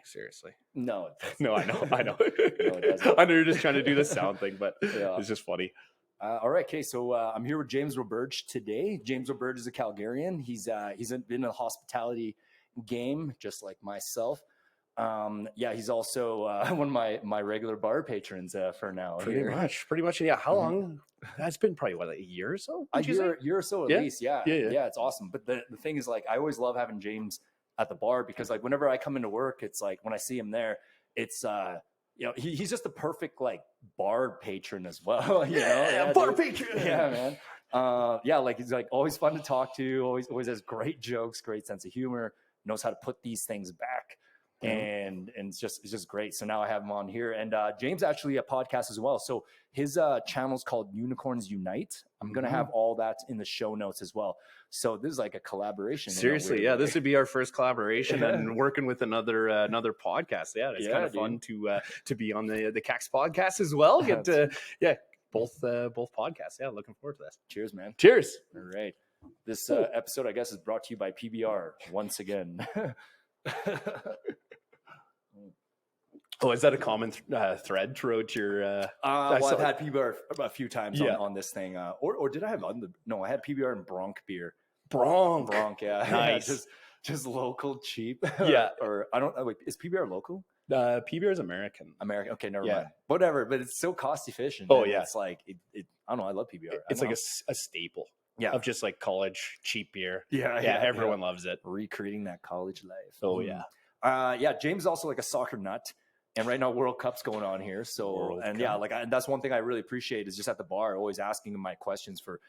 seriously. No, it doesn't. No, I know. No, it doesn't. I know you're just trying to do the sound thing, but Yeah. it's just funny. All right, okay. So I'm here with James Roberge today. James Roberge is a Calgarian. He's been in the hospitality game just like myself. He's also one of my regular bar patrons for now. Pretty much. Yeah. How long? That's been probably like a year or so. A year or so at least. Yeah. It's awesome. But the thing is, like, I always love having James at the bar because, like, whenever I come into work, it's like when I see him there, it's he's just the perfect like bar patron as well. Bar patron. Yeah, man. Like he's like always fun to talk to. Always has great jokes, great sense of humor. Knows how to put these things back. And it's just great. So now I have him on here, and James actually a podcast as well. So his channel is called Unicorns Unite. I'm gonna have all that in the show notes as well. So this is like a collaboration. Seriously, yeah, this would be our first collaboration and working with another podcast. Yeah, it's kind of fun to be on the Kaks podcast as well. Get both podcasts. Yeah, looking forward to this. Cheers, man. Cheers. All right. This episode, I guess, is brought to you by PBR once again. Oh, is that a common thread throughout your? I've had PBR a few times on this thing. Or did I have No, I had PBR and Bronc beer. Bronc, yeah. Nice. just local, cheap. Yeah. Or I don't know. Wait, is PBR local? PBR is American. Okay, never mind. Whatever, but it's so cost efficient. Oh yeah, it's like it. I don't know. I love PBR. It's like a staple. Yeah, of just like college cheap beer. Yeah, everyone loves it. Recreating that college life. Oh yeah. James is also like a soccer nut. And right now, World Cup's going on here. So, that's one thing I really appreciate is just at the bar, always asking him my questions for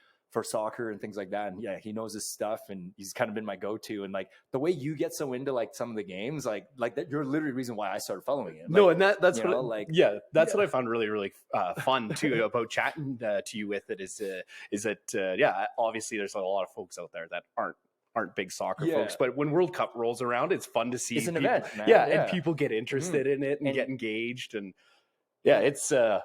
soccer and things like that. And yeah, he knows his stuff, and he's kind of been my go-to. And like the way you get so into like some of the games, like that, you're literally the reason why I started following him. No, and that's what what I found really, really fun too about chatting to you with it is that obviously there's a lot of folks out there that aren't big soccer folks, but when World Cup rolls around, it's fun to see. It's an people, event, man. And people get interested in it and get engaged, and it's a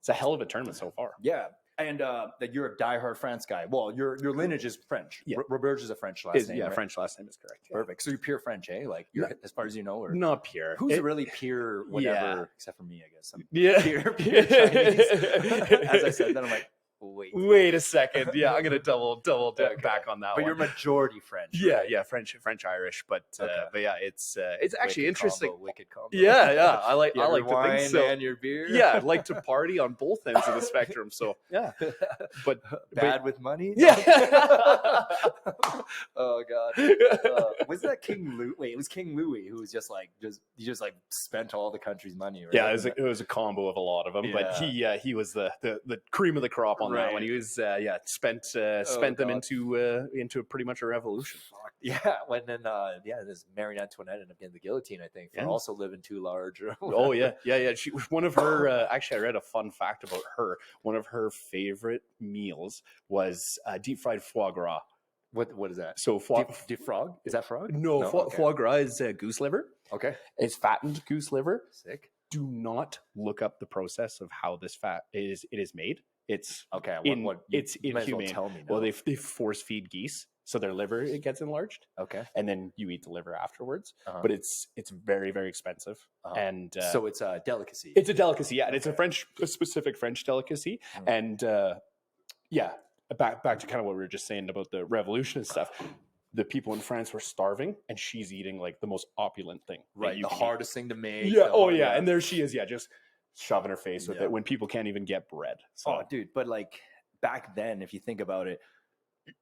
hell of a tournament so far. Yeah, and that you're a diehard France guy. Well, your lineage is French. Yeah. Roberge is a French last name. Yeah, right? French last name is correct. Yeah. Perfect. So you're pure French, eh? Like you're as far as you know, or not pure. Who's really pure? Whatever, except for me, I guess. Pure Chinese. As I said, then I'm like. Wait a second. Yeah, I'm gonna double back on that. But you're majority French. Right? Yeah, French Irish. But yeah, it's actually wicked interesting. Wicked combo. Yeah. I like to think so. And your beer. Yeah, I'd like to party on both ends of the spectrum. So yeah, but bad with money. Yeah. Oh god. Was that King Louis? Wait, it was King Louis who was just spent all the country's money. Right? Yeah, it was a combo of a lot of them, but he was the cream of the crop on that one. He was spent them into pretty much a revolution. Yeah, when then this Marie Antoinette ended up getting the guillotine, I think, for also living too large. Oh yeah. She one of her actually I read a fun fact about her. One of her favorite meals was deep fried foie gras. What is that? So deep frog? Is that frog? No, foie gras is goose liver. Okay, it's fattened goose liver. Sick. Do not look up the process of how this fat is made. It's okay. It's inhumane. Tell me. Well, they force feed geese, so their liver gets enlarged. Okay, and then you eat the liver afterwards. But it's very, very expensive, and so it's a delicacy. It's a delicacy, yeah, and it's a specific French delicacy. And back to kind of what we were just saying about the revolution and stuff. The people in France were starving, and she's eating like the most opulent thing, right? The hardest thing to make. Yeah. And there she is. Yeah, just shoving her face with it when people can't even get bread. So. Oh, dude. But like back then, if you think about it,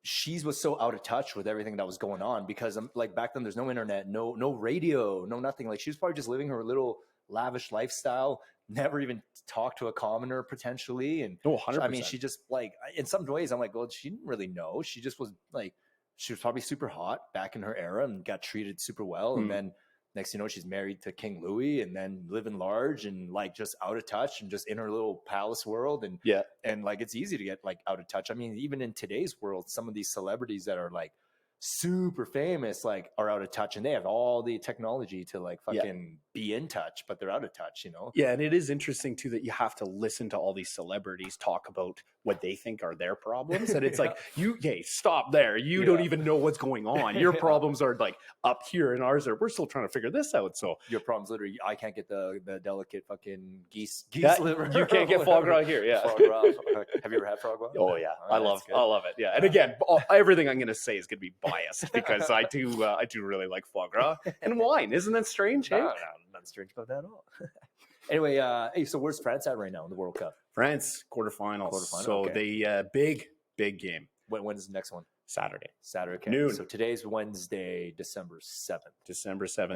she was so out of touch with everything that was going on because like back then there's no internet, no radio, no nothing. Like she was probably just living her little lavish lifestyle, never even talked to a commoner potentially. And 100%. I mean, she just like, in some ways I'm like, well, she didn't really know. She just was like, she was probably super hot back in her era and got treated super well. And then next, she's married to King Louis and then living large and like just out of touch and just in her little palace world. And like, it's easy to get like out of touch. I mean, even in today's world, some of these celebrities that are like super famous like are out of touch, and they have all the technology to like fucking be in touch, but they're out of touch, you know? Yeah, and it is interesting too that you have to listen to all these celebrities talk about what they think are their problems, and it's like stop there. You don't even know what's going on. Your problems are like up here, and ours are we're still trying to figure this out. So your problem's literally I can't get the delicate fucking geese liver. You can't get foie gras here. Yeah, foie gras. Have you ever had foie gras? Oh yeah, I love it. Yeah, and again, everything I'm going to say is going to be biased because I do really like foie gras and wine. Isn't that strange? No, nothing strange about that at all. Anyway, hey, so where's France at right now in the World Cup? France quarterfinals. So they big game. When is the next one? Saturday. Okay. Noon. So today's Wednesday, December 7th.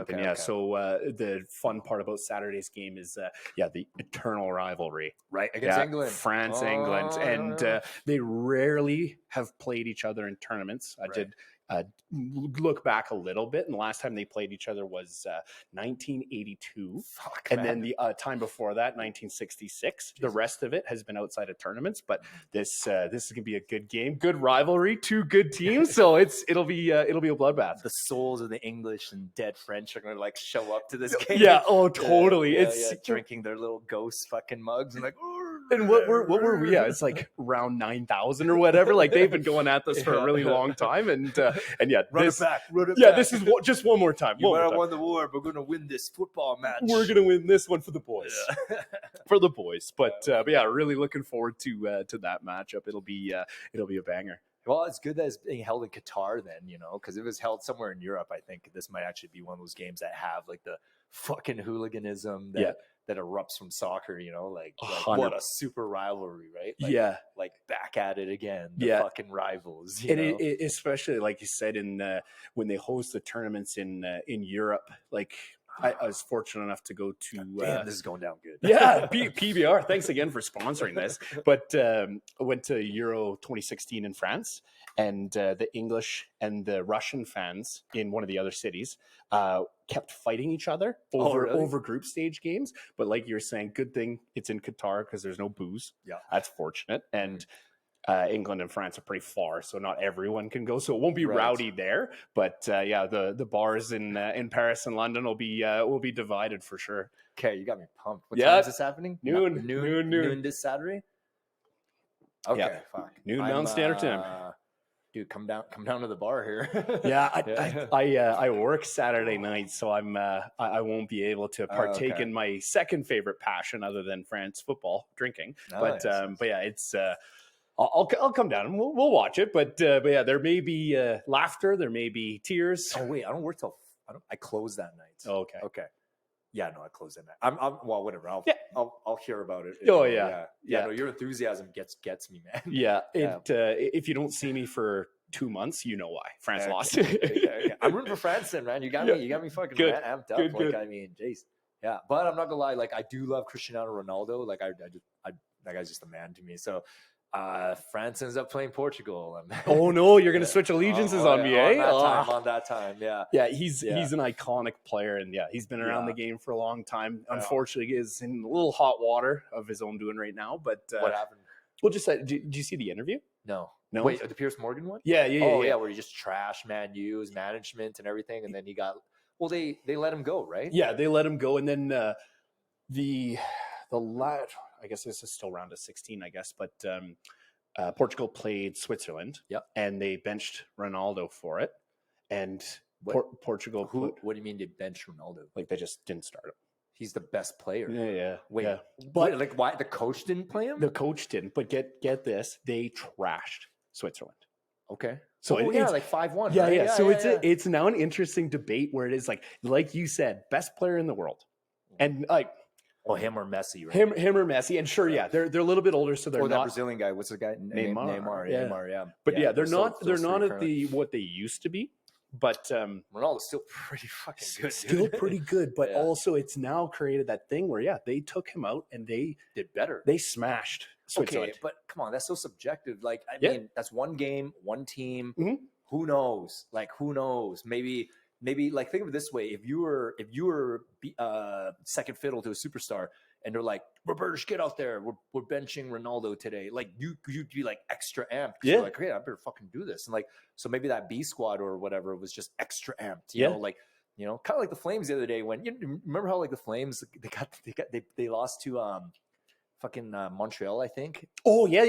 Okay, and so the fun part about Saturday's game is the eternal rivalry. Right, against England. France, England. And they rarely have played each other in tournaments. I did look back a little bit, and the last time they played each other was 1982. Then the time before that, 1966. Jesus. The rest of it has been outside of tournaments, but this is gonna be a good game, good rivalry, two good teams. So it'll be a bloodbath. The souls of the English and dead French are gonna like show up to this game. Yeah, oh totally. It's drinking their little ghost fucking mugs and like. And what were we? Yeah, it's like around 9,000 or whatever. Like they've been going at this for a really long time, and run it back. This is just one more time. You might have won the war, but we're gonna win this football match. We're gonna win this one for the boys, for the boys. But really looking forward to that matchup. It'll be a banger. Well, it's good that it's being held in Qatar then, you know, because if it was held somewhere in Europe, I think this might actually be one of those games that have like the fucking hooliganism that erupts from soccer, you know, like what a super rivalry, right? Like, like back at it again, the fucking rivals. You know? Especially like you said when they host the tournaments in Europe, like. I was fortunate enough to go to. This is going down good. PBR. Thanks again for sponsoring this. But I went to Euro 2016 in France, and the English and the Russian fans in one of the other cities kept fighting each other over group stage games. But like you were saying, good thing it's in Qatar because there's no booze. Yeah, that's fortunate. And England and France are pretty far, so not everyone can go. So it won't be rowdy there, but the bars in Paris and London will be divided for sure. Okay, you got me pumped. What time is this happening? Noon this Saturday. Okay, fuck. Noon Mountain Standard Time. Dude, come down to the bar here. I work Saturday night, so I won't be able to partake in my second favorite passion other than France football, drinking. But it's. I'll come down and we'll watch it, but there may be laughter, there may be tears. Oh wait, I don't work till I close that night. Oh, okay. Yeah, no, I close that night. I'm well, whatever. I'll hear about it. No, your enthusiasm gets me, man. Yeah, if you don't see me for 2 months, you know why France lost. I'm rooting for France, then, man. You got me fucking amped up. Good. I mean, jeez. Yeah, but I'm not gonna lie. Like, I do love Cristiano Ronaldo. Like, that guy's just a man to me. So. France ends up playing Portugal. Oh no, you're gonna switch allegiances on me, eh? On that time, yeah. He's an iconic player, and he's been around the game for a long time. Unfortunately, he is in a little hot water of his own doing right now. But what happened? Well, just did you see the interview? No. Wait, the Piers Morgan one? Yeah. Where he just trashed Man U's management and everything, and then he got. Well, they let him go, right? Yeah, they let him go, and then the lad. I guess this is still round of 16, I guess, but Portugal played Switzerland, and they benched Ronaldo for it. And Portugal. What do you mean they benched Ronaldo? Like they just didn't start him. He's the best player. Yeah. Wait, but like why the coach didn't play him? The coach didn't. But get this, they trashed Switzerland. Okay. So it's like 5-1. Yeah, right? yeah. So it's now an interesting debate where it is like you said, best player in the world, and like. Oh, him or Messi, right? Him or Messi, and sure, they're a little bit older, so they're not. That Brazilian guy, what's the guy? Neymar, yeah. But they're not at what they used to be. But Ronaldo's still pretty fucking good. Still pretty good, but also it's now created that thing where they took him out and they did better. They smashed Switzerland. Okay, but come on, that's so subjective. Like, I mean, that's one game, one team. Mm-hmm. Who knows? Like, who knows? Maybe maybe like think of it this way: if you were second fiddle to a superstar, and they're like, Roberge, get out there, we're benching Ronaldo today. Like you'd be like extra amped. You're like, okay, I better fucking do this. And like, so maybe that B squad or whatever was just extra amped. You know, like, you know, kind of like the Flames the other day when you remember how like the Flames they lost to fucking Montreal, I think. Oh yeah.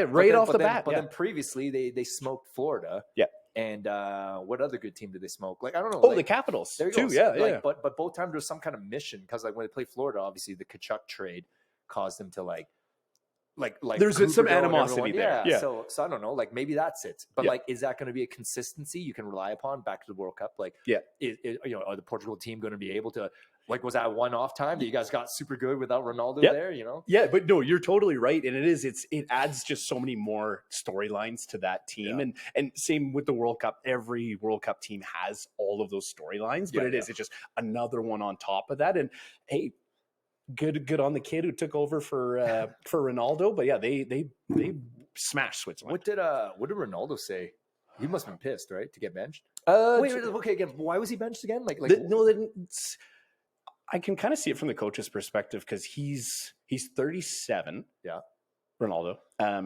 Right off the bat. But then previously they smoked Florida. Yeah. And what other good team did they smoke? Like I don't know. Oh, like, the Capitals. There you too. go. Yeah, like, yeah. But both times there was some kind of mission because like when they played Florida, obviously the Kachuk trade caused them to like there's been some animosity there. Yeah. So I don't know. Like maybe that's it. But like, is that going to be a consistency you can rely upon back to the World Cup? Like, you know, are the Portugal team going to be able to? Like, was that one off time that you guys got super good without Ronaldo there? You know? Yeah, but no, you're totally right, and it adds just so many more storylines to that team, and same with the World Cup. Every World Cup team has all of those storylines, but it's just another one on top of that. And hey, good on the kid who took over for Ronaldo. But yeah, they smashed Switzerland. What did Ronaldo say? He must have been pissed, right, to get benched. Wait, okay, again, why was he benched again? I can kind of see it from the coach's perspective because he's 37. Yeah. Ronaldo. A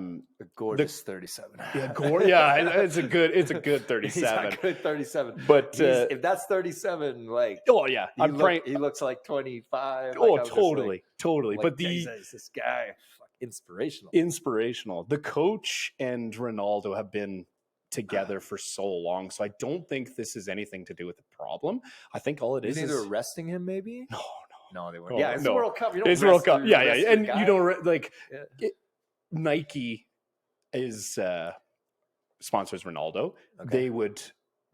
gorgeous 37. Yeah, it's a good 37. He's a good 37. But if that's 37, like he looks like 25. Like, totally. Like, but this guy, inspirational. The coach and Ronaldo have been together for so long, so I don't think this is anything to do with the problem. I think all it is they're arresting him, maybe. No, they weren't. It's the World Cup. It's World Cup. Yeah, and you don't like Nike is sponsors Ronaldo. Okay. They would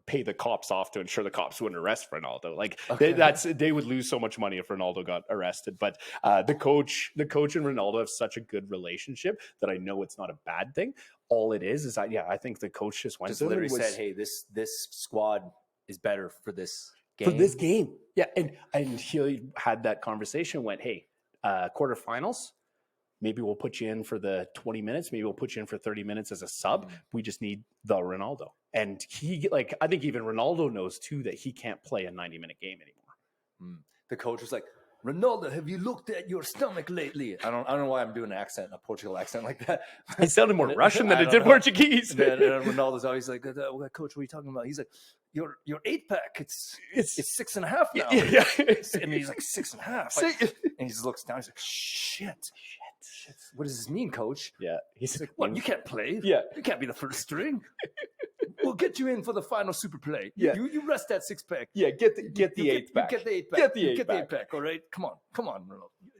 pay the cops off to ensure the cops wouldn't arrest Ronaldo. Like they would lose so much money if Ronaldo got arrested. But the coach and Ronaldo have such a good relationship that I know it's not a bad thing. All it is that I think the coach just went to literally said, "Hey, this squad is better for this game." For this game, yeah, and he had that conversation. Went, "Hey, quarterfinals. Maybe we'll put you in for the 20 minutes. Maybe we'll put you in for 30 minutes as a sub. We just need the Ronaldo." And I think even Ronaldo knows too that he can't play a 90-minute game anymore. The coach was like, "Ronaldo, have you looked at your stomach lately?" I don't know why I'm doing a Portugal accent like that. It sounded more Russian than it did Portuguese. And Ronaldo's always like, "Coach, what are you talking about?" He's like, Your 8-pack, it's 6.5 now. Yeah. And he's like 6.5. Like, and he just looks down. He's like, shit. What does this mean, coach? Yeah. He's like, what? You can't play. Yeah. You can't be the first string. We'll get you in for the final super play. Yeah. You rest that 6-pack. Yeah. Get the 8-pack. Get the 8-pack. Get the 8-pack. All right. Come on.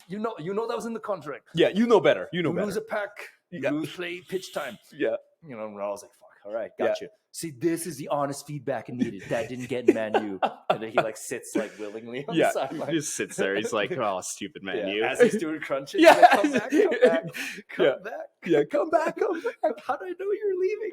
You know that was in the contract. Yeah. You know better. You lose a pack. You lose play pitch time. Yeah. You know, and I was like, fuck. All right. Got you. See, this is the honest feedback I needed. That didn't get in Man U. And then he like sits like willingly on the sideline. He just sits there. He's like, oh, stupid Man U. As he's doing crunches. Yeah. Like, come back. Yeah, come back. How did I know you were leaving?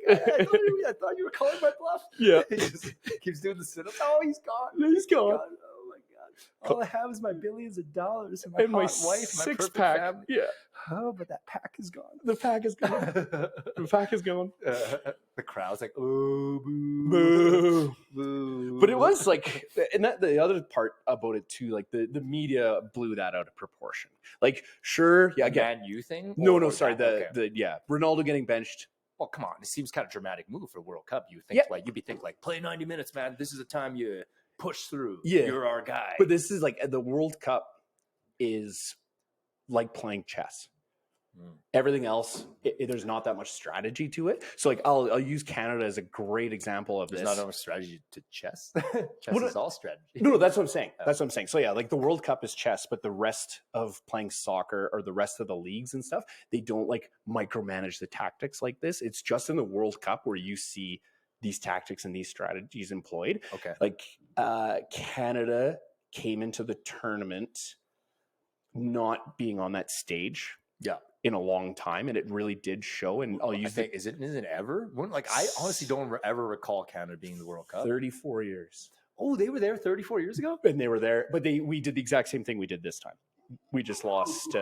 I thought you were calling my bluff. Yeah. He just keeps doing the sit-ups. Oh, he's gone. He's gone. Oh my God. All I have is my billions of dollars and my hot wife, my perfect family. Yeah. Oh, but that pack is gone. The pack is gone. The crowd's like, oh, boo. Boo. Boo. But it was like, and that the other part about it too, like the media blew that out of proportion. like, sure, yeah, again, Man U thing? No, sorry, Ronaldo getting benched. Well, come on, it seems kind of dramatic move for World Cup. You think, yeah. like, you'd be thinking, like, play 90 minutes, man. This is the time you push through. Yeah, you're our guy. But this is like the World Cup is like playing chess. Everything else, there's not that much strategy to it. So, like, I'll use Canada as a great example of this. There's not much strategy to chess. Chess is all strategy. No, that's what I'm saying. That's what I'm saying. So, yeah, like the World Cup is chess, but the rest of playing soccer or the rest of the leagues and stuff, they don't like micromanage the tactics like this. It's just in the World Cup where you see these tactics and these strategies employed. Okay. Like Canada came into the tournament not being on that stage. Yeah. In a long time, and it really did show. And I'll use is it ever? Like, I honestly don't ever recall Canada being in the World Cup. 34 years. Oh, they were there 34 years ago? And they were there, but we did the exact same thing we did this time. We just lost.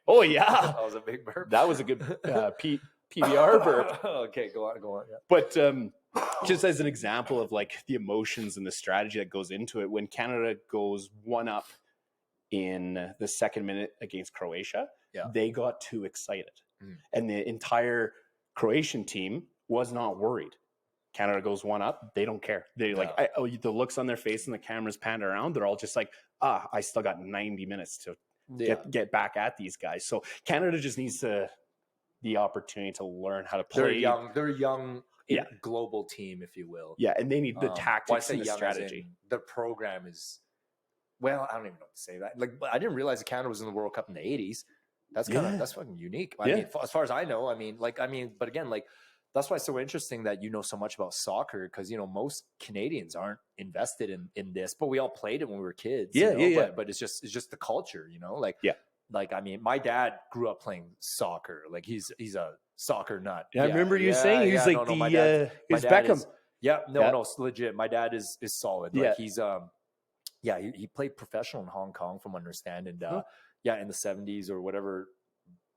Oh, yeah. That was a big burp. That was a good Pete. PBR burp. Okay, go on. Yeah. But just as an example of like the emotions and the strategy that goes into it, when Canada goes 1-up in the second minute against Croatia, they got too excited. And the entire Croatian team was not worried. Canada goes 1-up, they don't care. They the looks on their face and the cameras panned around, they're all just like, I still got 90 minutes to get back at these guys. So Canada just needs the opportunity to learn how to play. They're a young global team, if you will. Yeah, and they need the tactics and the strategy. Their program is, well, I don't even know what to say. That like, I didn't realize that Canada was in the World Cup in the 80s. That's that's fucking unique. I mean, as far as I know, but again, like, that's why it's so interesting that you know so much about soccer, because, you know, most Canadians aren't invested in this, but we all played it when we were kids. But it's just the culture, you know, like, like, I mean, my dad grew up playing soccer. Like, he's a soccer nut. I remember you saying he was like his Beckham. No, it's legit. My dad is solid. Like, he's he played professional in Hong Kong, from what I understand, and in the 70s or whatever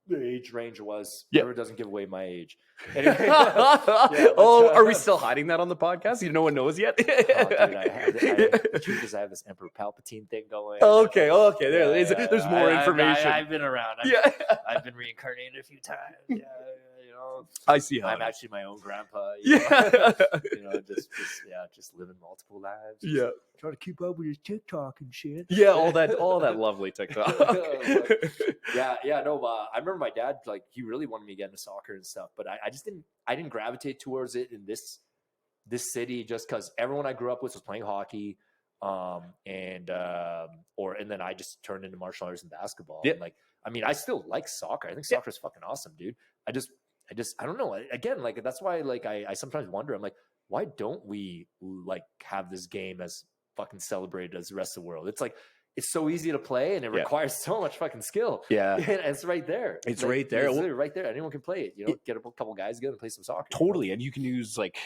the age range was. It doesn't give away my age. Anyway, are we still hiding that on the podcast? No one knows yet. Dude, the truth is, I have this Emperor Palpatine thing going. Okay. There's more information. I've been around. I've been reincarnated a few times. You know, I see how I'm actually my own grandpa. You know, just living multiple lives. Trying to keep up with his TikTok and shit. All that lovely TikTok. I remember my dad, like, he really wanted me to get into soccer and stuff, but I just didn't gravitate towards it in this city, just because everyone I grew up with was playing hockey, and then I just turned into martial arts and basketball. And, like, I mean, I still like soccer. I think soccer is fucking awesome, dude. I don't know. Again, like, that's why, like, I sometimes wonder, I'm like, why don't we, like, have this game as fucking celebrated as the rest of the world? It's like, it's so easy to play, and it requires so much fucking skill. And it's right there. It's like, right there. It's literally right there. Anyone can play it. You know, get a couple guys together and play some soccer. Totally. And you can use, like,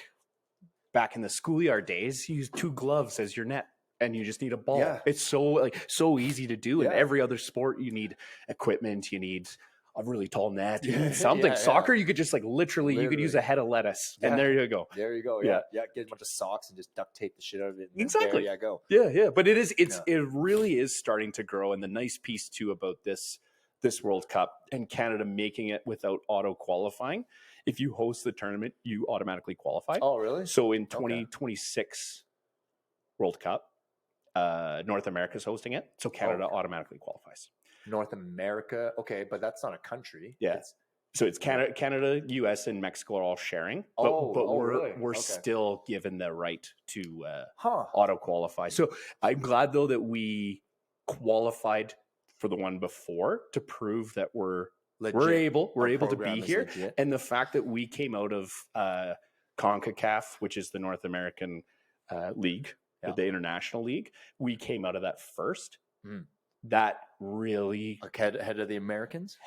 back in the schoolyard days, you use 2 gloves as your net, and you just need a ball. It's so easy to do. In every other sport, you need equipment. You need a really tall net. You need something. Soccer, you could just, like, literally, you could use a head of lettuce, and there you go. There you go. Yeah. Get a bunch of socks and just duct tape the shit out of it. Exactly. There you go. Yeah. But it really is starting to grow. And the nice piece too about this World Cup and Canada making it without auto qualifying, if you host the tournament, you automatically qualify. Oh, really? So in 2026 World Cup, North America is hosting it, so Canada automatically qualifies. North America, okay, but that's not a country. So it's Canada, US, and Mexico are all sharing, but we're still given the right to auto qualify. So I'm glad though that we qualified for the one before to prove that we're able to be here, and the fact that we came out of CONCACAF, which is the North American league, the international league, we came out of that first. That really ahead of the Americans.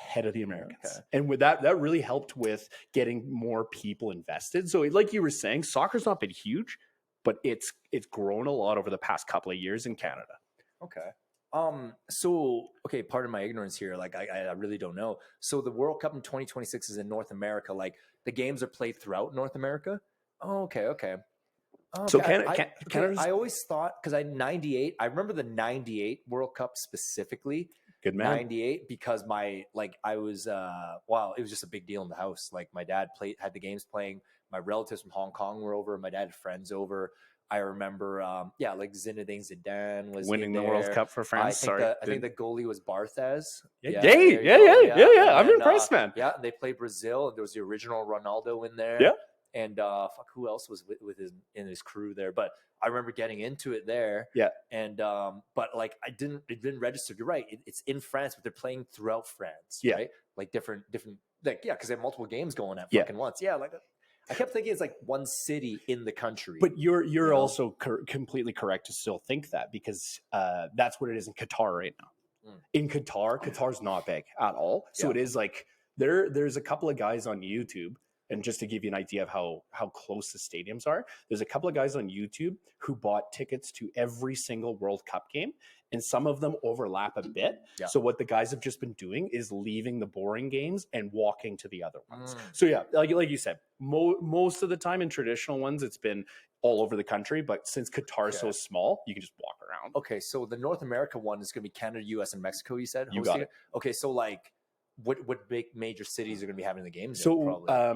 And with that really helped with getting more people invested. So like you were saying, soccer's not been huge, but it's grown a lot over the past couple of years in Canada. So pardon my ignorance here, like I really don't know. So the World Cup in 2026 is in North America. Like, the games are played throughout North America. Okay. So I always thought, because I remember the 98 World Cup specifically. Good man. 98, because it was just a big deal in the house. Like, my dad had the games playing. My relatives from Hong Kong were over. My dad had friends over. I remember, like Zinedine Zidane was winning the World Cup for France. I think the goalie was Barthez. I'm impressed, man. Yeah, they played Brazil, and there was the original Ronaldo in there. And who else was with his crew there? But I remember getting into it there. And but like, it didn't register. You're right. It's in France, but they're playing throughout France. Right? Like different like, because they have multiple games going at fucking once. Like, I kept thinking it's like one city in the country. But you're also completely correct to still think that, because that's what it is in Qatar right now. In Qatar's not big at all. So it is like there's a couple of guys on YouTube. And just to give you an idea of how close the stadiums are, there's a couple of guys on YouTube who bought tickets to every single World Cup game, and some of them overlap a bit. Yeah. So what the guys have just been doing is leaving the boring games and walking to the other ones. Mm. So yeah, like you said, most of the time in traditional ones, it's been all over the country. But since Qatar is so small, you can just walk around. Okay, so the North America one is going to be Canada, US, and Mexico, you said? You got it. Okay, so like what big major cities are going to be having the games So, in, probably? I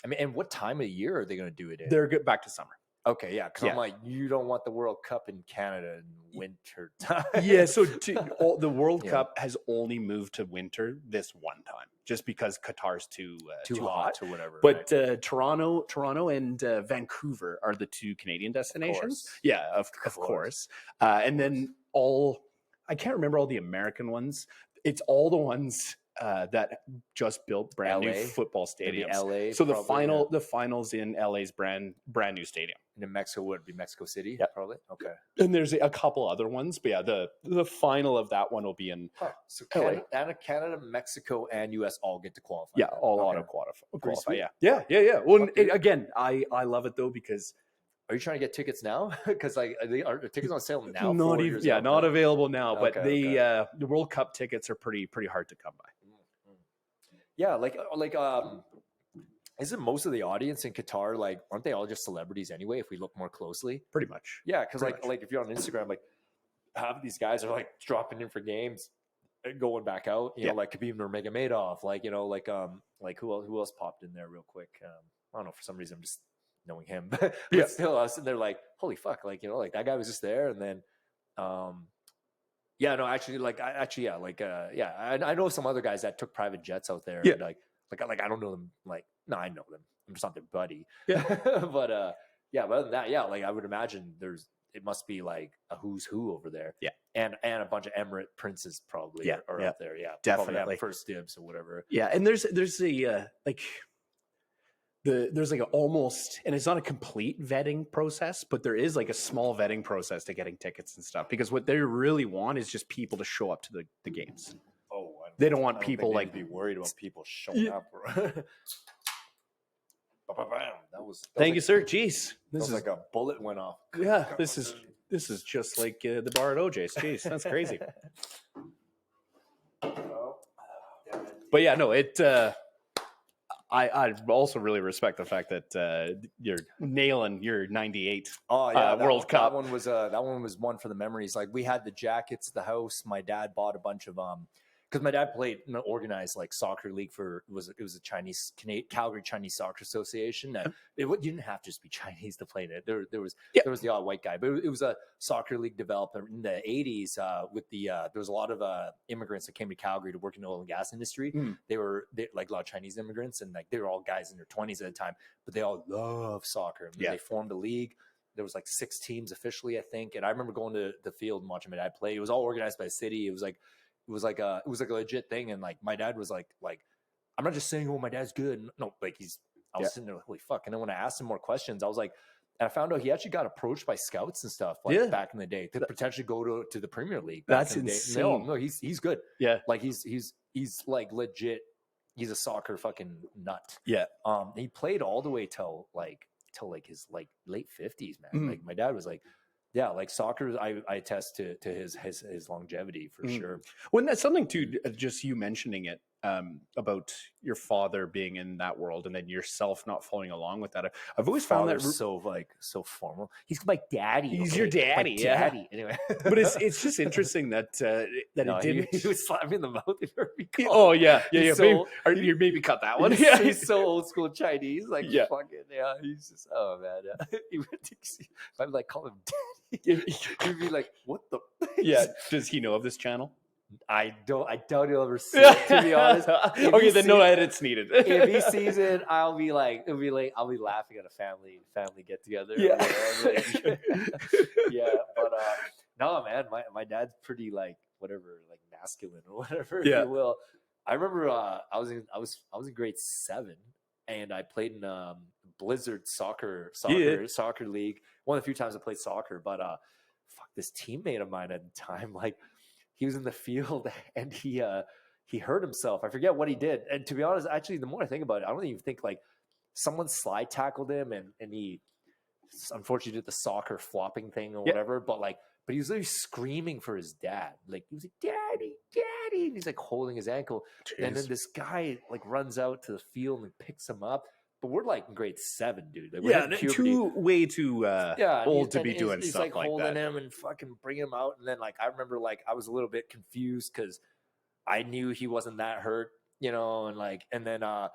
mean, and what time of year are they going to do it in? They're good back to summer. Okay, yeah, because I'm like, you don't want the World Cup in Canada in winter time. Yeah, so the World Cup has only moved to winter this one time, just because Qatar's too hot or whatever. But right? Toronto, and Vancouver are the two Canadian destinations. Of course. And then I can't remember all the American ones. It's all the ones that just built brand new football stadiums. LA, so the finals in LA's brand new stadium. And in Mexico would be Mexico City, probably. Okay. And there's a couple other ones, but yeah, the final of that one will be in. So Canada, Mexico, and US all get to qualify. Yeah, all auto qualify. Yeah. Well, again, I love it though because. Are you trying to get tickets now? Because like are tickets on sale now? Not available now. But the World Cup tickets are pretty hard to come by. Yeah, isn't most of the audience in Qatar like aren't they all just celebrities anyway? If we look more closely, pretty much. Yeah, because like if you're on Instagram, like half of these guys are like dropping in for games, and going back out. You know, like Khabib Nurmagomedov, like who else popped in there real quick? I don't know, for some reason I'm just knowing him, but still, I was sitting there like, holy fuck, like like that guy was just there, and then, I know some other guys that took private jets out there, and like I don't know them, like no, I know them, I'm just not their buddy, but other than that, like I would imagine it must be like a who's who over there, and a bunch of Emirate princes probably are out there, definitely first dibs or whatever, and there's a there's like almost, and it's not a complete vetting process, but there is like a small vetting process to getting tickets and stuff, because what they really want is just people to show up to the games. They don't want people like be worried about people showing up. Thank you, sir. Jeez, this is like a bullet went off. Yeah, this is just like the bar at OJ's. Jeez, that's crazy. But yeah, no, it. I also really respect the fact that you're nailing your '98 World Cup. That one was one for the memories. Like we had the jackets at the house. My dad bought a bunch of because my dad played in an organized like soccer league for it was a Calgary Chinese Soccer Association. You didn't have to just be Chinese to play in it. There was the odd white guy, but it was a soccer league developed in the 80s with there was a lot of immigrants that came to Calgary to work in the oil and gas industry. They like a lot of Chinese immigrants, and like they were all guys in their 20s at the time, but they all love soccer. They formed a league. There was like 6 teams officially, I think, and I remember going to the field and watching my dad play. It was all organized by the city. It was like a legit thing, and like my dad was like I'm not just saying, oh, my dad's good. No, like I was sitting there like, holy fuck. And then when I asked him more questions, I was like, and I found out he actually got approached by scouts and stuff back in the day to potentially go to the Premier League. That's insane. No, he's good. Yeah, like he's like legit. He's a soccer fucking nut. Yeah. He played all the way till his like late 50s, man. Like my dad was like. Yeah, like soccer, I attest to his longevity for sure. Well, that's something too. Just you mentioning it about your father being in that world, and then yourself not following along with that. I've always found that so formal. He's my daddy. He's your daddy. My daddy. Anyway, but it's just interesting that it didn't. He would slap me in the mouth if you Oh yeah. Maybe cut that one. Yeah, he's so old school Chinese. Like fucking He's just man. He would if I would like call him daddy, he'd be like, "What the?" Yeah. Does he know of this channel? I doubt he'll ever see it, to be honest. Okay, then no edits needed. If he sees it, I'll be laughing at a family get together. Yeah. But no, man, my dad's pretty like whatever, like masculine or whatever, if you will. I remember I was in grade 7, and I played in Blizzard soccer league. One of the few times I played soccer, but this teammate of mine at the time, like. He was in the field and he hurt himself. I forget what he did. And to be honest, actually, the more I think about it, I don't even think like someone slide tackled him and he unfortunately did the soccer flopping thing or whatever. But but he was literally screaming for his dad. Like he was like, "Daddy, Daddy!" And he's like holding his ankle. Jeez. And then this guy like runs out to the field and picks him up. But we're like in grade 7, dude. Like, way too old to be doing stuff like that. He's like holding him and fucking bring him out. And then like I remember like I was a little bit confused because I knew he wasn't that hurt, you know, and then I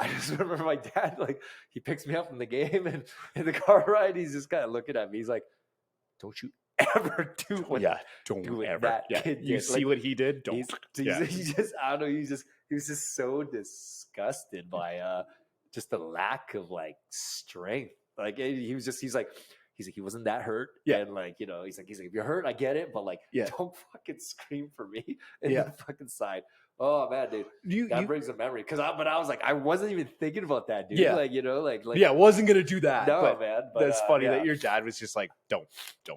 just remember my dad, like, he picks me up from the game and in the car ride, he's just kind of looking at me. He's like, "Don't you ever do what, don't do ever. That kid you did." see like, what he did? Don't. He just, I don't know, he was just so disgusted by just the lack of like strength. Like he's like, he wasn't that hurt. Yeah. And like, you know, he's like, if you're hurt, I get it. But like, don't fucking scream for me in the fucking side. Oh man, dude, that brings a memory. But I was like, I wasn't even thinking about that, dude. Yeah. Like, you know, like wasn't going to do that. No, man. But that's funny that your dad was just like, don't.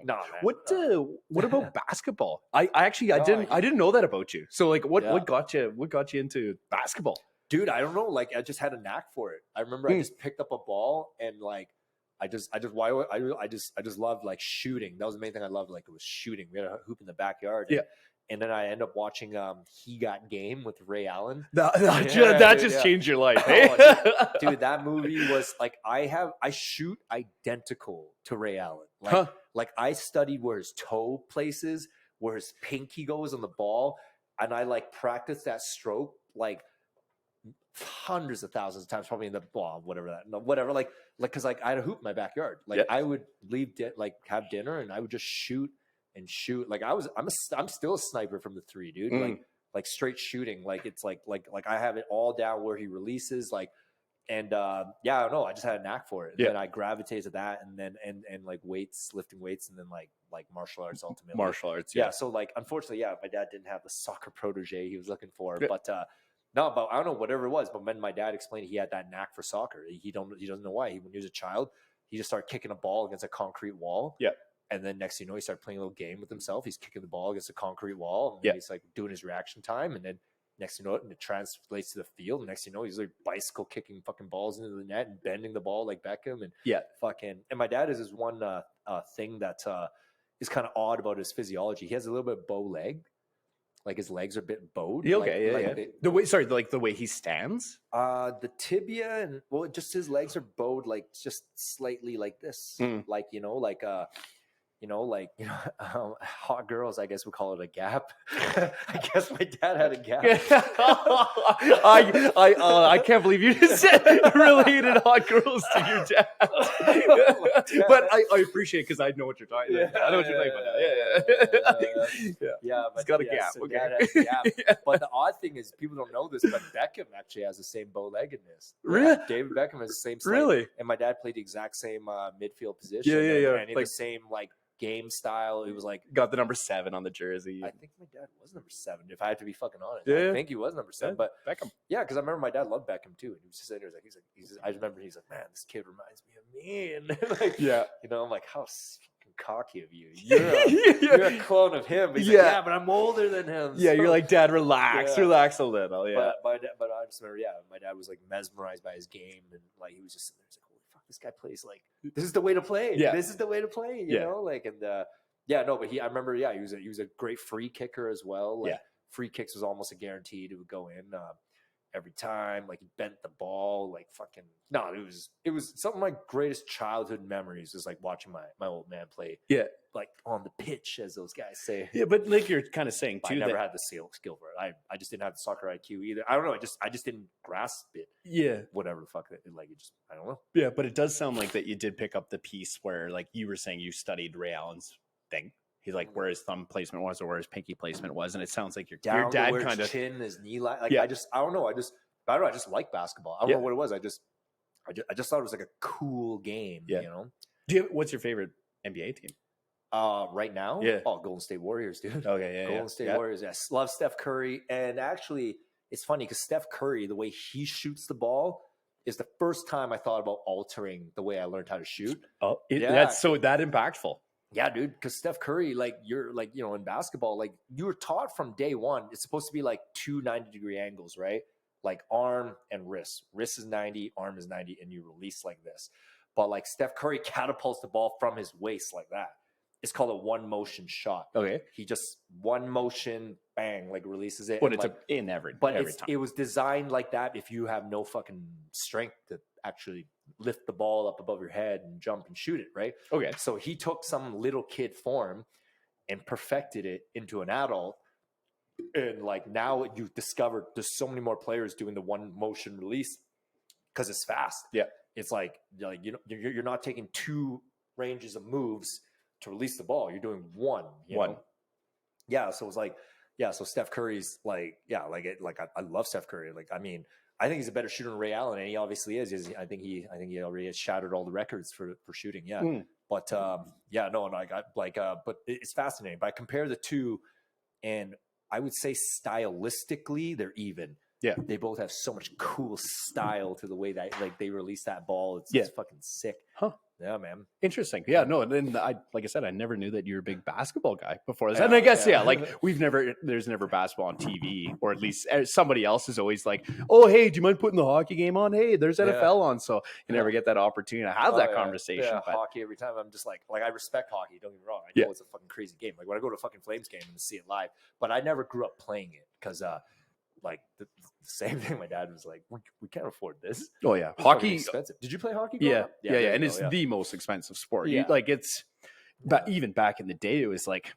No, man. What about basketball? I didn't know that about you. So like, what got you into basketball? Dude, I don't know. Like, I just had a knack for it. I remember I just picked up a ball and like, I just loved like shooting. That was the main thing I loved. Like, it was shooting. We had a hoop in the backyard. And then I ended up watching He Got Game with Ray Allen. That just changed your life. Hey? Dude, that movie was like, I shoot identical to Ray Allen. Like I studied where his toe places, where his pinky goes on the ball, and I like practiced that stroke like hundreds of thousands of times, probably in the ball, whatever, like because like I had a hoop in my backyard. Like I would leave have dinner and I would just shoot. Like I'm still a sniper from the 3, dude. Like straight shooting. Like it's like I have it all down where he releases. Like, and I don't know. I just had a knack for it. And then I gravitated to that, and then and like lifting weights, and then like martial arts ultimately. Martial arts. Yeah. So like, unfortunately, my dad didn't have the soccer protege he was looking for, but no, but I don't know, whatever it was. But when my dad explained he had that knack for soccer, he doesn't know why. When he was a child, he just started kicking a ball against a concrete wall. Yeah. And then next thing you know, he started playing a little game with himself. He's kicking the ball against a concrete wall. And he's like doing his reaction time. And then next thing you know, it translates to the field. And next thing you know, he's like bicycle kicking fucking balls into the net and bending the ball like Beckham. And and my dad is this one thing that is kind of odd about his physiology. He has a little bit bow leg. Like his legs are a bit bowed. The way he stands? The tibia and just his legs are bowed like just slightly like this. Like, hot girls, I guess we call it a gap. I guess my dad had a gap. I can't believe you just related hot girls to your dad. But I appreciate it because I know what you're talking about. I know what you're talking about. Yeah, but he's got a gap. So Dad has a gap. But the odd thing is, people don't know this, but Beckham actually has the same bow-leggedness. Really? David Beckham has the same. Really? And my dad played the exact same midfield position. And in the same game style. It was like got the number 7 on the jersey. I think my dad was number 7. If I had to be fucking honest, I think he was number 7. But Beckham, because I remember my dad loved Beckham too. And he was just sitting there, I remember he's like, man, this kid reminds me of me. And I'm like, how fucking cocky of you. You're a clone of him. But he's like, but I'm older than him. Yeah, so, you're like, Dad, relax a little. Yeah, but I just remember, my dad was like mesmerized by his game, and like he was just sitting there, he's like, this guy plays like this is the way to play. This is the way to play. You know, like but I remember, he was a great free kicker as well. Like free kicks was almost a guaranteed it would go in every time. Like he bent the ball, like fucking it was some of my greatest childhood memories is like watching my old man play. Yeah. Like on the pitch, as those guys say. Yeah, but like you're kind of saying too, I never had the skill for it. I just didn't have the soccer IQ either. I don't know. I just didn't grasp it. Yeah. Whatever the fuck. Like it just, I don't know. Yeah, but it does sound like that you did pick up the piece where like you were saying you studied Ray Allen's thing. He's like where his thumb placement was or where his pinky placement was, and it sounds like your dad kind of chin, his knee line. Like I don't know. I just like basketball. I don't know what it was. I just thought it was like a cool game. You know. What's your favorite NBA team? Right now? Golden State Warriors, dude. Okay, Golden State Warriors, yes. Love Steph Curry. And actually, it's funny because Steph Curry, the way he shoots the ball is the first time I thought about altering the way I learned how to shoot. Oh, that's so that impactful. Yeah, dude, because Steph Curry, like, you're like, in basketball, like, you were taught from day one, it's supposed to be like 2 90-degree angles, right? Like arm and wrist. Wrist is 90, arm is 90, and you release like this. But like Steph Curry catapults the ball from his waist like that. it's called a one motion shot. Okay. He just one motion, bang, like releases it. But it's like in every time. It was designed like that if you have no fucking strength to actually lift the ball up above your head and jump and shoot it, right? Okay. So he took some little kid form and perfected it into an adult. And like now you've discovered there's so many more players doing the one motion release because it's fast. Yeah. It's like you know, you're not taking two ranges of moves to release the ball. You're doing one. Know? Yeah. So it's like, yeah. So Steph Curry's like, yeah, I love Steph Curry. Like, I mean, I think he's a better shooter than Ray Allen, and he obviously is. I think he already has shattered all the records for shooting. Yeah. But yeah, no, I got like, but it's fascinating. But I compare the two, and I would say stylistically they're even. Yeah, they both have so much cool style to the way that like they release that ball. It's fucking sick. Huh. Yeah, man. Interesting. Yeah, no, and then like I said, I never knew that you were a big basketball guy before this. And I guess, like there's never basketball on TV, or at least somebody else is always like, oh, hey, do you mind putting the hockey game on? Hey, there's NFL on. So you never get that opportunity to have that conversation. Yeah, but hockey every time. I'm just like I respect hockey. Don't get me wrong. I know it's a fucking crazy game. Like when I go to a fucking Flames game and see it live, but I never grew up playing it because, like the same thing. My dad was like, "We can't afford this." Oh yeah, it's hockey expensive. Did you play hockey? Yeah, and it's the most expensive sport. Yeah. But even back in the day, it was like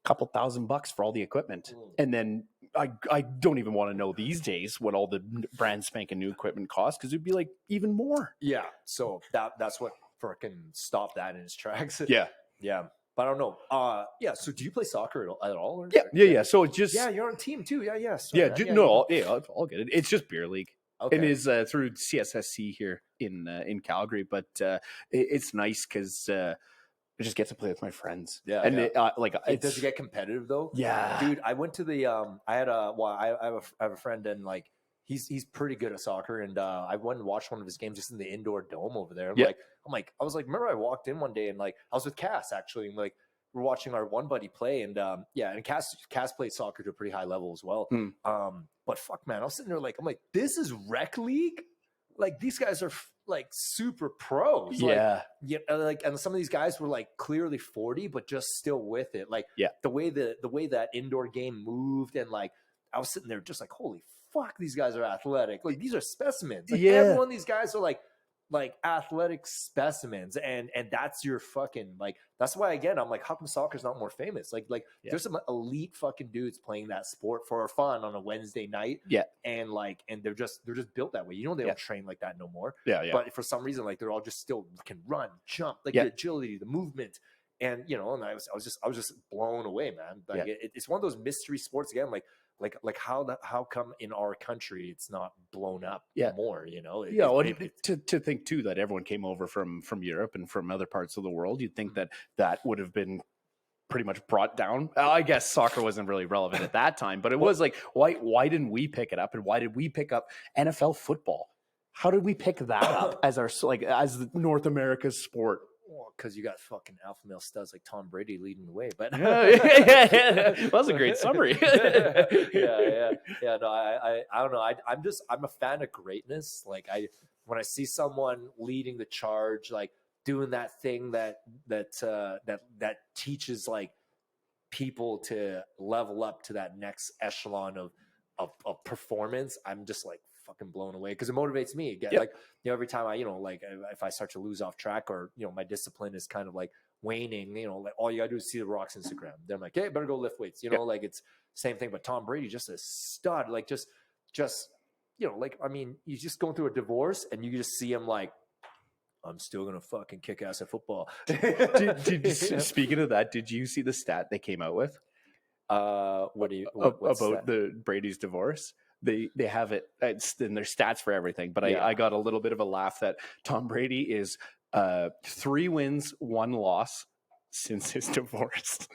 a couple $1,000 for all the equipment, and then I don't even want to know these days what all the brand spanking new equipment costs because it'd be like even more. Yeah, so that's what freaking stopped that in its tracks. Yeah. But I don't know. Yeah. So do you play soccer at all? Or? Yeah. So it's just you're on a team too. Yeah. I'll get it. It's just beer league. Okay. It is through CSSC here in Calgary, but it's nice because I just get to play with my friends. Yeah, and does it get competitive though? Yeah, dude. I went to the I have a friend and like he's pretty good at soccer, and I went and watched one of his games just in the indoor dome over there. I was like, remember I walked in one day and like I was with Cass actually, and like we're watching our one buddy play, and and Cass plays soccer to a pretty high level as well. But fuck, man, I was sitting there like I'm like, this is rec league. Like these guys are like super pros. And some of these guys were like clearly 40, but just still with it. Like the way that indoor game moved, and like I was sitting there just like, holy fuck, these guys are athletic. Like these are specimens. Like every one of these guys are like athletic specimens, and that's your fucking like. That's why again I'm like, how come soccer's not more famous? Like there's some elite fucking dudes playing that sport for fun on a Wednesday night. And they're just built that way. You know, they don't train like that no more. But for some reason, like they're all just still can run, jump, like the agility, the movement. And you know, and I was just blown away, man. Like it's one of those mystery sports again. Like how come in our country it's not blown up more? You know, to think too that everyone came over from Europe and from other parts of the world. You'd think that would have been pretty much brought down. I guess soccer wasn't really relevant at that time, but it was like why didn't we pick it up, and why did we pick up NFL football? How did we pick that up as as North America's sport? Well, because you got fucking alpha male studs like Tom Brady leading the way, but that was a great summary. Yeah. No, I don't know. I'm a fan of greatness. Like when I see someone leading the charge, like doing that thing that teaches like people to level up to that next echelon of performance, I'm just like fucking blown away because it motivates me. Like, you know, every time I, you know, like if I start to lose off track, or, you know, my discipline is kind of like waning, you know, like all you gotta do is see the Rock's Instagram. They're like, hey, better go lift weights, you know, like it's same thing. But Tom Brady, just a stud, like just, you know, like, I mean, he's just going through a divorce and you just see him like, I'm still going to fucking kick ass at football. Speaking of that, did you see the stat they came out with? About the Brady's divorce? They have it in their stats for everything, but I got a little bit of a laugh that Tom Brady is 3 wins, 1 loss since his divorce.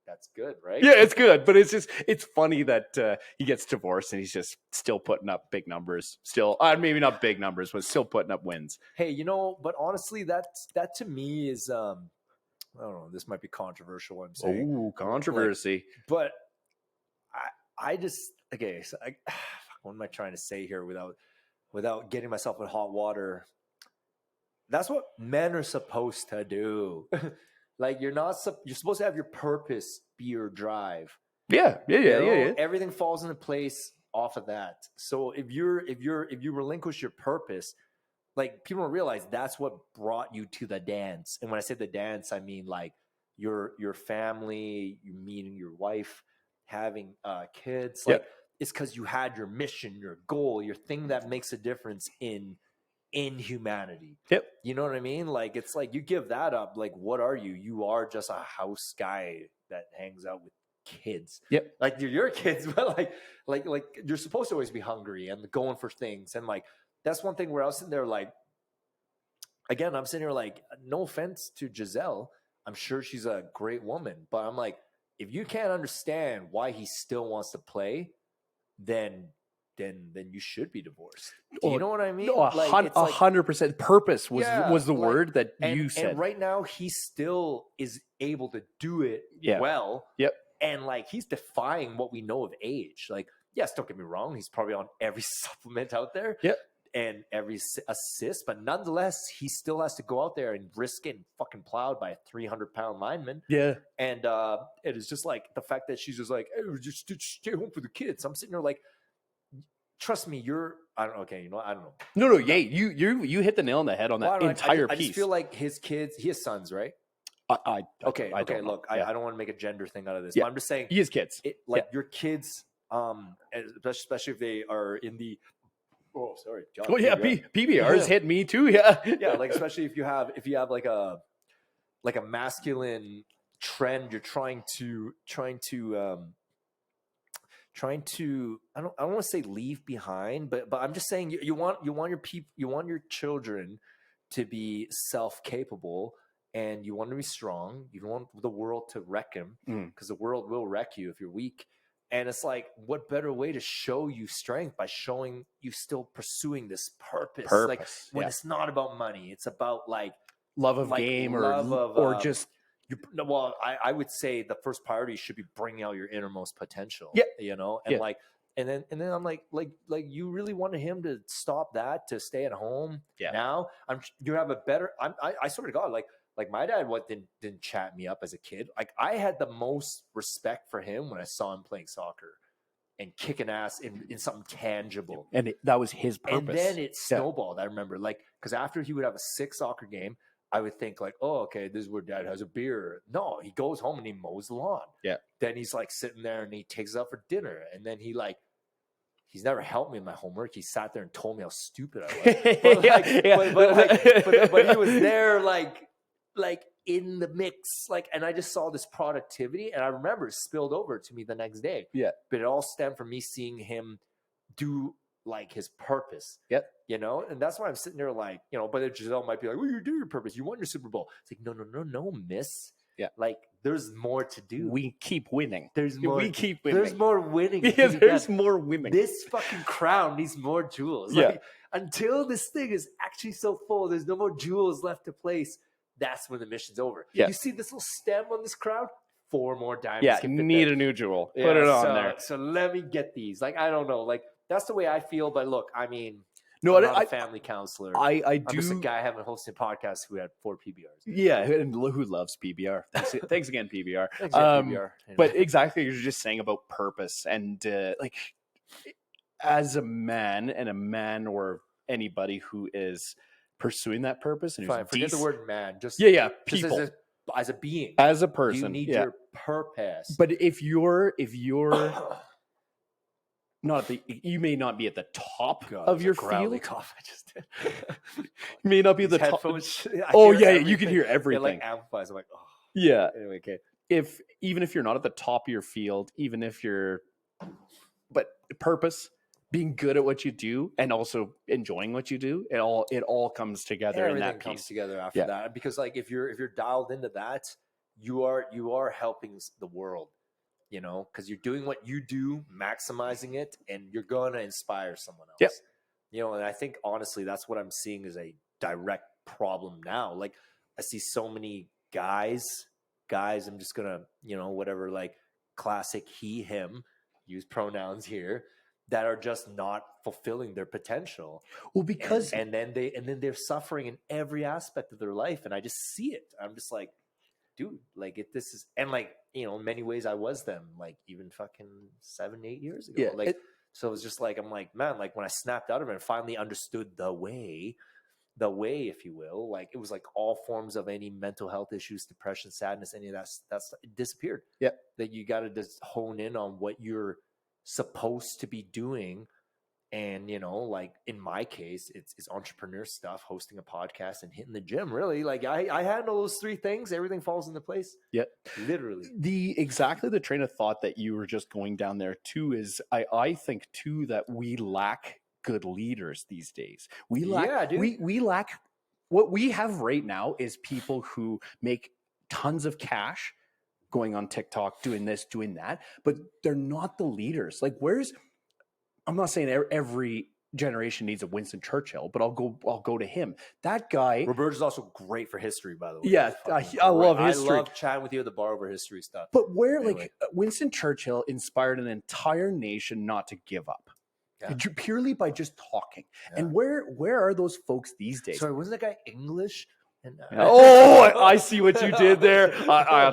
That's good, right? Yeah, it's good, but it's funny that he gets divorced and he's just still putting up big numbers. Still, maybe not big numbers, but still putting up wins. Hey, you know, but honestly, that to me is I don't know. This might be controversial. What I'm saying. Oh, controversy. But I just okay. So what am I trying to say here without getting myself in hot water? That's what men are supposed to do. Like you're supposed to have your purpose be your drive. Yeah. Everything falls into place off of that. So if you relinquish your purpose, like people don't realize that's what brought you to the dance. And when I say the dance, I mean like your family, you meeting your wife, having kids. Like it's because you had your mission, your goal, your thing that makes a difference in humanity. Yep. You know what I mean? Like it's like you give that up. Like what are you? You are just a house guy that hangs out with kids. Yep. Like you're your kids, but like you're supposed to always be hungry and going for things. And like that's one thing where I was sitting there like, again, I'm sitting here like, no offense to Giselle, I'm sure she's a great woman, but I'm like, if you can't understand why he still wants to play, then you should be divorced. Do you know what I mean? No, 100%. Purpose was the word that you said. And right now, he still is able to do it well. Yep. And like he's defying what we know of age. Like, yes, don't get me wrong, he's probably on every supplement out there. Yep. And every assist, but nonetheless, he still has to go out there and risk getting fucking plowed by a 300-pound lineman. Yeah. And it is just like the fact that she's just like, hey, just stay home for the kids. I'm sitting there like, trust me, I don't know. No. Yeah, you hit the nail on the head on that entire piece. I just feel like his kids, he has sons, right? Okay. Look, I don't want to make a gender thing out of this, but I'm just saying he has kids. Your kids, especially if they are in the. Oh, sorry. God, oh yeah, PBRs hit me too. Yeah, yeah. Like especially if you have like a masculine trend, you're trying to I don't want to say leave behind, but I'm just saying you want your children to be self-capable, and you want to be strong. You don't want the world to wreck them, because the world will wreck you if you're weak. And it's like, what better way to show you strength by showing you still pursuing this purpose? Like when it's not about money, it's about like love of game or just. Well, I would say the first priority should be bringing out your innermost potential. Yeah, you know, and like, and then I'm like you really wanted him to stop that, to stay at home. Yeah. Now you have a better. I swear to God, like my dad didn't chat me up as a kid. Like I had the most respect for him when I saw him playing soccer and kicking ass in something tangible. And that was his purpose. And then it snowballed. I remember because after he would have a sick soccer game, I would think like, oh, okay, this is where dad has a beer. No, he goes home and he mows the lawn. Yeah. Then he's like sitting there and he takes us out for dinner. And then he's never helped me in my homework. He sat there and told me how stupid I was. But he was there like in the mix. And I just saw this productivity, and I remember it spilled over to me the next day. Yeah. But it all stemmed from me seeing him do like his purpose. Yep. You know, and that's why I'm sitting there like, you know, but Giselle might be like, well, you do your purpose. You won your Super Bowl. It's like, no, miss. Yeah. Like there's more to do. We keep winning. There's more. We keep winning. There's more winning. Yeah, there's more winning. This fucking crown needs more jewels. Yeah. Like, until this thing is actually so full, there's no more jewels left to place. That's when the mission's over. Yeah. You see this little stem on this crown? 4 more diamonds. Yeah, need a new jewel. Put it on there. So let me get these. Like, I don't know. Like, that's the way I feel. But look, I mean, no, I'm not a family counselor. I'm just a guy having hosted a podcast who had 4 PBRs. Yeah, and who loves PBR? Thanks again, PBR. Thanks again, PBR. But exactly, you're just saying about purpose, and like as a man or anybody who is pursuing that purpose, and forget the word man. Just people. Just as a being, as a person, you need your purpose. But if you're not you may not be at the top of your field. Cough I just did. You may not be at the top. You can hear everything. It like amplifies. I'm like, oh. Yeah. Anyway, okay. Even if you're not at the top of your field, but purpose, being good at what you do, and also enjoying what you do, it all comes together. Everything in that comes piece. Together after that, because like if you're dialed into that, you are helping the world. You know, because you're doing what you do, maximizing it, and you're going to inspire someone else. Yep. You know, and I think honestly, that's what I'm seeing as a direct problem now. Like, I see so many guys, I'm just going to, you know, whatever, like classic he, him, use pronouns here, that are just not fulfilling their potential. Well, because and then they're suffering in every aspect of their life, and I just see it. I'm just like, dude, like this is, and like, you know, in many ways I was them, like even fucking 7-8 years ago. Yeah, like, so it's just like, I'm like, man, like when I snapped out of it and finally understood the way, if you will, like it was like all forms of any mental health issues, depression, sadness, any of that's it disappeared. Yeah. That you got to just hone in on what you're supposed to be doing. And, you know, like in my case, it's entrepreneur stuff, hosting a podcast and hitting the gym. Really, like I handle those 3 things, everything falls into place. Yeah, literally. Exactly the train of thought that you were just going down there too is I think too that we lack good leaders these days. We lack we lack what we have right now is people who make tons of cash going on TikTok, doing this, doing that, but they're not the leaders. Like I'm not saying every generation needs a Winston Churchill, but I'll go to him. That guy. Roberge is also great for history, by the way. Yeah, I love history. I love chatting with you at the bar over history stuff. But like Winston Churchill inspired an entire nation not to give up. Yeah. Purely by just talking. Yeah. And where are those folks these days? Sorry, wasn't that guy English? I see what you did there. I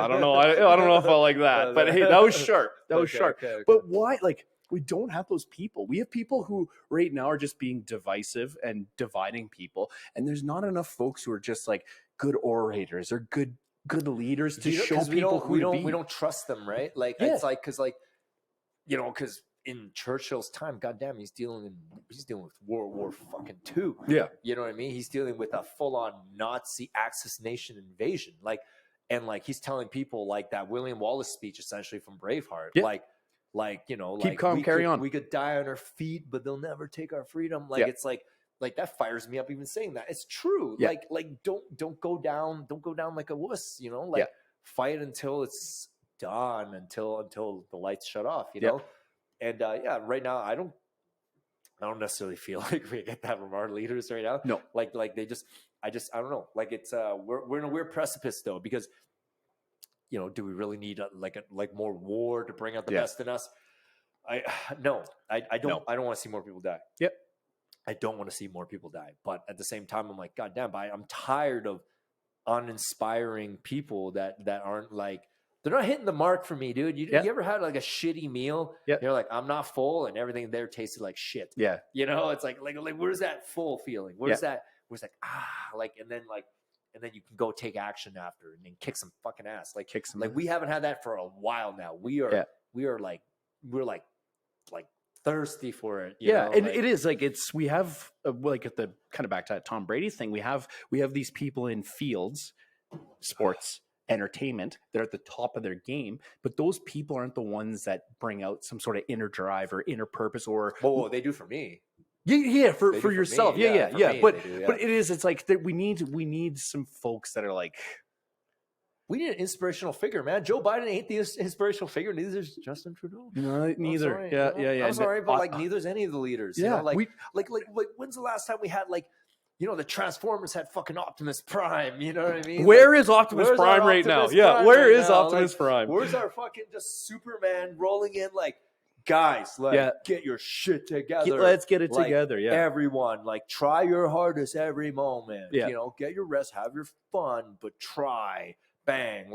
don't know. I don't know if I like that. But hey, that was sharp. That was sharp. Okay. But why? Like, we don't have those people. We have people who right now are just being divisive and dividing people. And there's not enough folks who are just like good orators or good leaders to show people who we don't trust them, right? Like it's like because in Churchill's time, goddamn, he's dealing with World War fucking II. Yeah, you know what I mean. He's dealing with a full-on Nazi Axis nation invasion. And he's telling people like that William Wallace speech essentially from Braveheart. Yeah. Like you know, keep calm, carry on. We could die on our feet, but they'll never take our freedom. Like it's like that fires me up even saying that. It's true. Yeah. Like don't go down like a wuss. You know, fight until it's done, until the lights shut off. You know. And right now I don't necessarily feel like we get that from our leaders right now. No, like they just I don't know. Like it's we're in a weird precipice though, because you know, do we really need more war to bring out the best in us? I don't want to see more people die. Yep, I don't want to see more people die. But at the same time, I'm like, God damn, I'm tired of uninspiring people that aren't like. They're not hitting the mark for me, dude. You ever had like a shitty meal? Yeah. You're like, I'm not full, and everything there tasted like shit. Yeah. You know, it's like where's that full feeling? Where's that? Where's and then you can go take action after and then kick some fucking ass. Like kick some. Like we haven't had that for a while now. We're thirsty for it. You know? And it is like we have like at the kind of back to that Tom Brady thing. We have these people in fields, sports. Entertainment, they're at the top of their game, but those people aren't the ones that bring out some sort of inner drive or inner purpose or they do for me. For yourself. But it's like that we need some folks that are like, we need an inspirational figure, man. Joe Biden ain't the inspirational figure, neither is Justin Trudeau. No, neither. I'm sorry, but neither is any of the leaders. Yeah, you know? like when's the last time we had you know, the Transformers had fucking Optimus Prime. You know what I mean? Where is Optimus Prime right now? Yeah, where is Optimus Prime? Where's our fucking just Superman rolling in like, guys, get your shit together. Let's get it together. Yeah, everyone, try your hardest every moment. Yeah. You know, get your rest, have your fun, but try. Bang.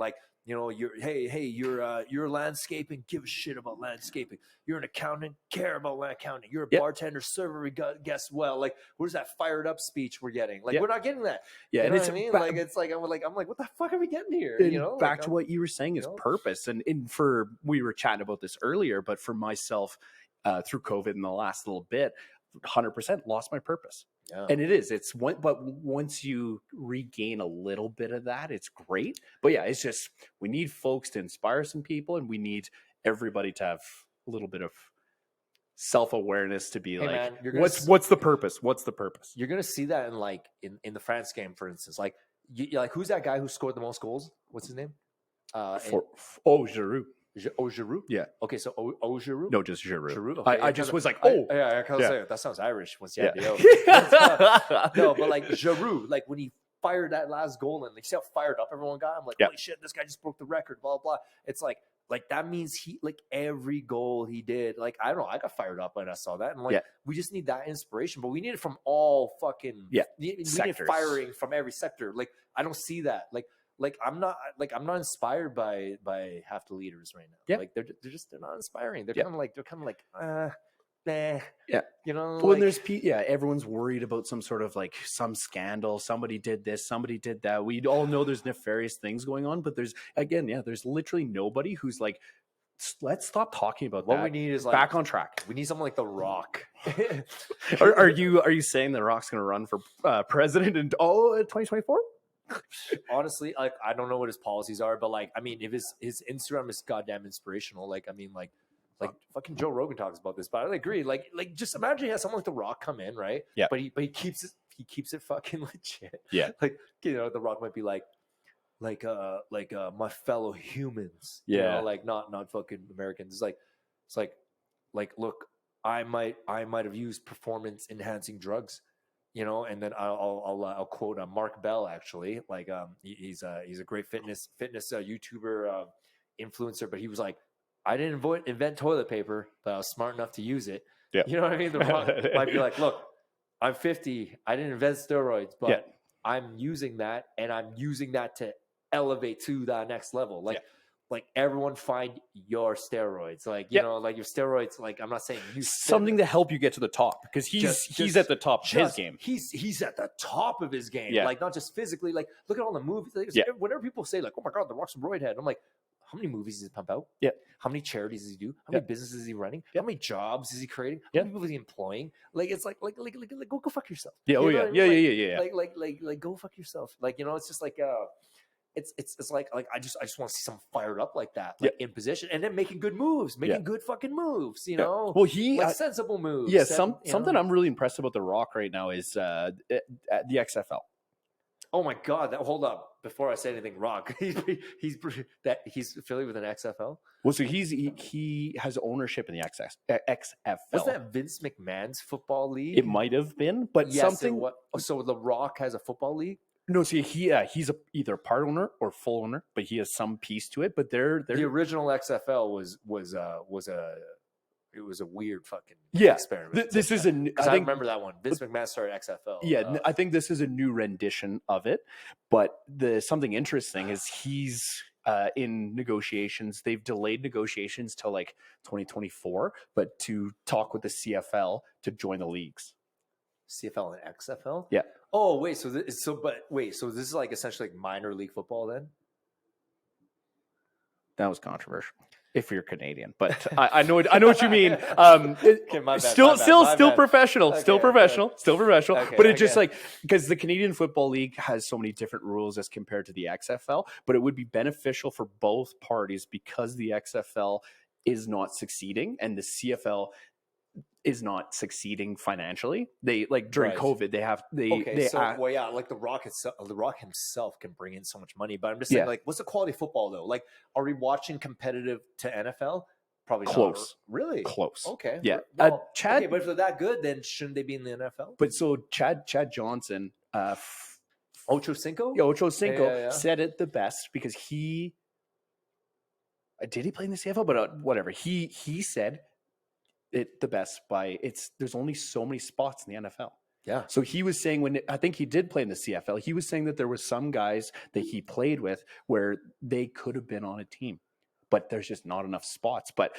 You know, you're landscaping, give a shit about landscaping. You're an accountant, care about accounting. You're a bartender, server, guess well. Where's that fired up speech we're getting? We're not getting that. Yeah, you know what I mean? I'm like, what the fuck are we getting here? You know, back to what you were saying is purpose. And we were chatting about this earlier, but for myself, through COVID in the last little bit, 100% lost my purpose. Yeah. And but once you regain a little bit of that, it's great. But yeah, it's just, we need folks to inspire some people, and we need everybody to have a little bit of self-awareness to be what's the purpose? What's the purpose? You're going to see that in the France game, for instance. Who's that guy who scored the most goals? What's his name? Giroud. Giroud? Yeah. Okay, so Giroud? No, just Giroud. Giroud? Okay, I just was like, I say, that sounds Irish once you had the O. No, but Giroud, when he fired that last goal and you see how fired up everyone got, I'm like, holy shit, this guy just broke the record, blah, blah. It's like that means he, every goal he did, I don't know, I got fired up when I saw that. And we just need that inspiration, but we need it from all fucking, we need firing from every sector. I don't see that. I'm not inspired by half the leaders right now. Yeah. Like they're not inspiring. They're kind of like nah. Yeah. You know, when there's everyone's worried about some sort of like some scandal. Somebody did this, somebody did that. We all know there's nefarious things going on, but there's literally nobody who's like, let's stop talking about what that. we need is like back on track. We need someone like The Rock. Are you saying The Rock's going to run for president in 2024? Honestly, like I don't know what his policies are, but like I mean, if his Instagram is goddamn inspirational, like I mean, like fucking Joe Rogan talks about this, but I agree. Like just imagine he has someone like The Rock come in, right? Yeah. But he keeps it fucking legit. Yeah. Like The Rock might be like my fellow humans. Yeah. You know, like not fucking Americans. It's like look, I might have used performance enhancing drugs. You know, and then I'll quote Mark Bell actually. Like he's a great fitness YouTuber influencer, but he was like, I didn't invent toilet paper, but I was smart enough to use it. Yeah. You know what I mean? The Rock might be like, look, I'm 50. I didn't invent steroids, but I'm using that, and I'm using that to elevate to that next level. Like everyone find your steroids. Like, you know, like your steroids, like I'm not saying use something to help you get to the top, because he's at the top of his game. He's at the top of his game. Yeah. Like not just physically, like look at all the movies. Like, whenever people say like, oh my God, The Rock's a roid head. I'm like, how many movies does he pump out? Yeah. How many charities does he do? How many businesses is he running? How many jobs is he creating? How many people is he employing? Like it's like go fuck yourself. Yeah. You Oh know yeah. what I mean? Yeah. Like go fuck yourself. Like, you know, it's just like it's like I just want to see someone fired up like that, like in position, and then making good moves, making good fucking moves. You know, well, he like sensible moves. Yeah. Something I'm really impressed about The Rock right now is at the XFL. Oh my God! Hold up, before I say anything, Rock. He's affiliated with an XFL. Well, so he has ownership in the XFL. Was that Vince McMahon's football league? It might have been, but something. So The Rock has a football league. No, see, he's either a part owner or full owner, but he has some piece to it. But they're the original XFL was a weird fucking experiment. This is I remember that one. Vince McMahon started XFL. Yeah, I think this is a new rendition of it. But something interesting is he's in negotiations. They've delayed negotiations till like 2024, but to talk with the CFL to join the leagues. CFL and XFL? Yeah. Oh wait, so this is like essentially like minor league football then? That was controversial if you're Canadian, but I know what you mean. Still professional. Okay, but it's just like, because the Canadian Football League has so many different rules as compared to the XFL, but it would be beneficial for both parties because the XFL is not succeeding and the CFL is not succeeding financially. They like during COVID, like The Rock himself can bring in so much money, but I'm just saying, like, what's the quality of football though? Like, are we watching competitive to NFL? Probably close. Not. Really close. Okay. Yeah. Well, Chad, but if they're that good, then shouldn't they be in the NFL? But so Chad Johnson, Ocho Cinco said it the best, because he did he play in the CFL, but whatever. He said it the best there's only so many spots in the NFL. Yeah. So he was saying, I think he did play in the CFL, he was saying that there was some guys that he played with where they could have been on a team, but there's just not enough spots. But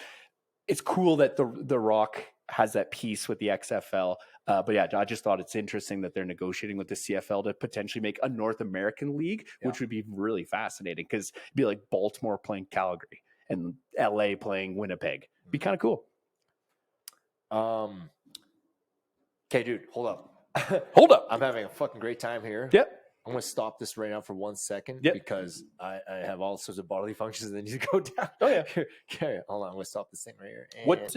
it's cool that the Rock has that piece with the XFL. But yeah, I just thought it's interesting that they're negotiating with the CFL to potentially make a North American league, which would be really fascinating, because it'd be like Baltimore playing Calgary and LA playing Winnipeg. It'd be kind of cool. Okay, dude, hold up. I'm having a fucking great time here. Yep. I'm going to stop this right now for 1 second because I have all sorts of bodily functions that need to go down. Oh, yeah. Okay, hold on. I'm going to stop this thing right here. What